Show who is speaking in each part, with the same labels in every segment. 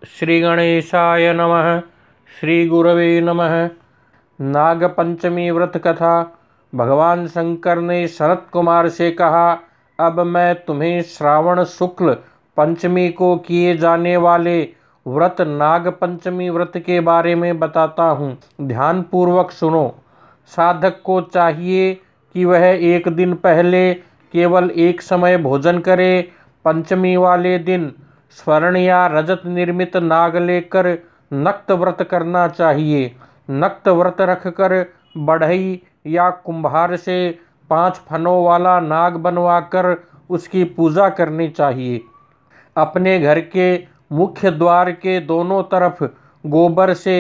Speaker 1: श्री गणेशाय नमः। श्री गुरवे नमः। नागपंचमी व्रत कथा। भगवान शंकर ने सनत कुमार से कहा, अब मैं तुम्हें श्रावण शुक्ल पंचमी को किए जाने वाले व्रत नाग पंचमी व्रत के बारे में बताता हूँ। ध्यान पूर्वक सुनो। साधक को चाहिए कि वह एक दिन पहले केवल एक समय भोजन करे। पंचमी वाले दिन स्वर्ण या रजत निर्मित नाग लेकर नक्त व्रत करना चाहिए। नक्त व्रत रखकर बढ़ई या कुंभार से 5 फनों वाला नाग बनवाकर उसकी पूजा करनी चाहिए। अपने घर के मुख्य द्वार के दोनों तरफ गोबर से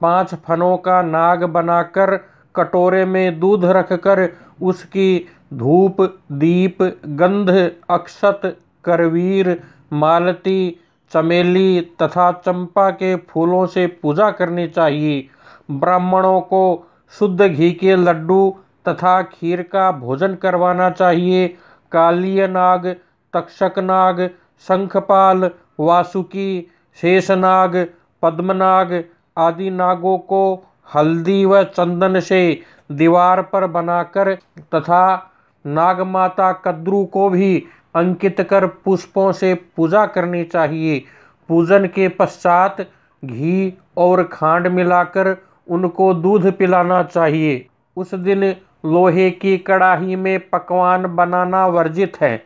Speaker 1: 5 फनों का नाग बनाकर कटोरे में दूध रखकर उसकी धूप, दीप, गंध, अक्षत, करवीर, मालती, चमेली तथा चंपा के फूलों से पूजा करनी चाहिए। ब्राह्मणों को शुद्ध घी के लड्डू तथा खीर का भोजन करवाना चाहिए। कालीय नाग, तक्षक नाग, शंखपाल, वासुकी, शेषनाग, पद्मनाग आदि नागों को हल्दी व चंदन से दीवार पर बनाकर तथा नागमाता कद्रू को भी अंकित कर पुष्पों से पूजा करनी चाहिए। पूजन के पश्चात घी और खांड मिलाकर उनको दूध पिलाना चाहिए। उस दिन लोहे की कड़ाही में पकवान बनाना वर्जित है।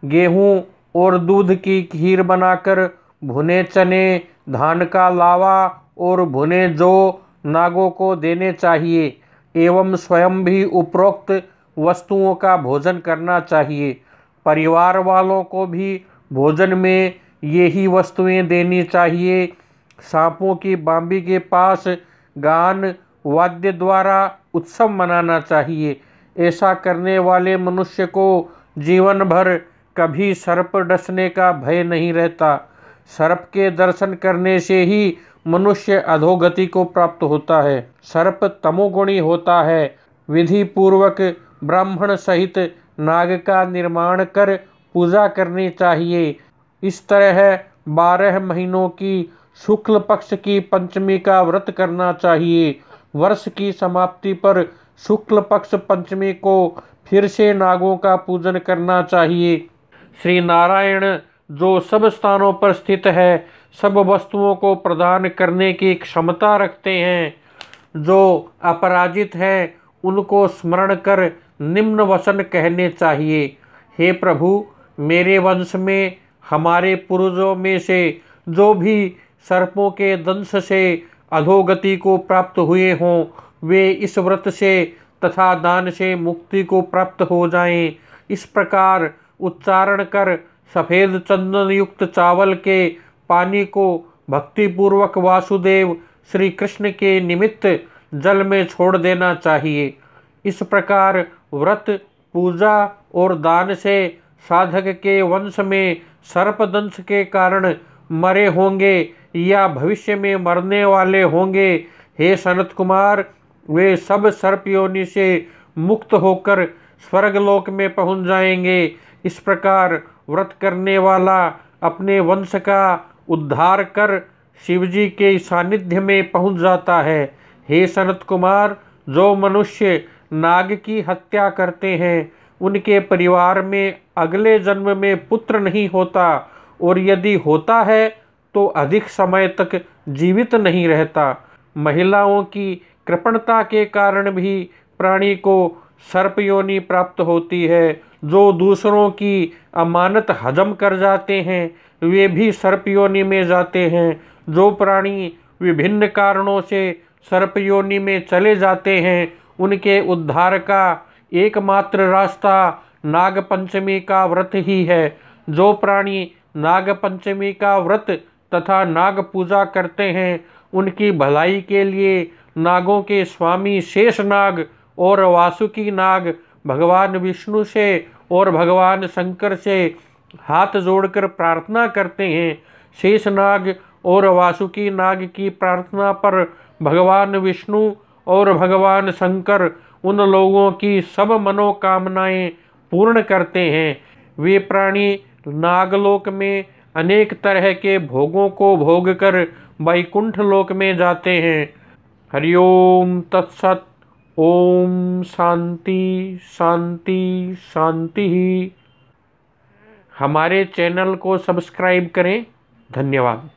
Speaker 1: गेहूं और दूध की खीर बनाकर भुने चने, धान का लावा और भुने जौ नागों को देने चाहिए एवं स्वयं भी उपरोक्त वस्तुओं का भोजन करना चाहिए। परिवार वालों को भी भोजन में यही वस्तुएं देनी चाहिए। सांपों की बांबी के पास गान वाद्य द्वारा उत्सव मनाना चाहिए। ऐसा करने वाले मनुष्य को जीवन भर कभी सर्प डसने का भय नहीं रहता। सर्प के दर्शन करने से ही मनुष्य अधोगति को प्राप्त होता है। सर्प तमोगुणी होता है। विधि पूर्वक ब्राह्मण सहित नाग का निर्माण कर पूजा करनी चाहिए। इस तरह 12 महीनों की शुक्ल पक्ष की पंचमी का व्रत करना चाहिए। वर्ष की समाप्ति पर शुक्ल पक्ष पंचमी को फिर से नागों का पूजन करना चाहिए। श्री नारायण जो सब स्थानों पर स्थित है, सब वस्तुओं को प्रदान करने की क्षमता रखते हैं, जो अपराजित हैं, उनको स्मरण कर निम्न वचन कहने चाहिए। हे प्रभु, मेरे वंश में हमारे पूर्वजों में से जो भी सर्पों के दंश से अधोगति को प्राप्त हुए हों, वे इस व्रत से तथा दान से मुक्ति को प्राप्त हो जाएं। इस प्रकार उच्चारण कर सफ़ेद चंदन युक्त चावल के पानी को भक्तिपूर्वक वासुदेव श्री कृष्ण के निमित्त जल में छोड़ देना चाहिए। इस प्रकार व्रत, पूजा और दान से साधक के वंश में सर्पदंश के कारण मरे होंगे या भविष्य में मरने वाले होंगे, हे सनत कुमार, वे सब सर्प योनि से मुक्त होकर स्वर्गलोक में पहुंच जाएंगे। इस प्रकार व्रत करने वाला अपने वंश का उद्धार कर शिवजी के सानिध्य में पहुंच जाता है। हे सनत कुमार, जो मनुष्य नाग की हत्या करते हैं, उनके परिवार में अगले जन्म में पुत्र नहीं होता, और यदि होता है तो अधिक समय तक जीवित नहीं रहता। महिलाओं की कृपणता के कारण भी प्राणी को सर्प योनि प्राप्त होती है। जो दूसरों की अमानत हजम कर जाते हैं, वे भी सर्प योनि में जाते हैं। जो प्राणी विभिन्न कारणों से सर्प योनि में चले जाते हैं, उनके उद्धार का एकमात्र रास्ता नाग पंचमी का व्रत ही है। जो प्राणी नाग पंचमी का व्रत तथा नाग पूजा करते हैं, उनकी भलाई के लिए नागों के स्वामी शेषनाग और वासुकी नाग भगवान विष्णु से और भगवान शंकर से हाथ जोड़कर प्रार्थना करते हैं। शेषनाग और वासुकी नाग की प्रार्थना पर भगवान विष्णु और भगवान शंकर उन लोगों की सब मनोकामनाएं पूर्ण करते हैं। वे प्राणी नागलोक में अनेक तरह के भोगों को भोग कर वैकुंठ लोक में जाते हैं। हरिओम तत्सत। ओम शांति शांति शांति। हमारे चैनल को सब्सक्राइब करें। धन्यवाद।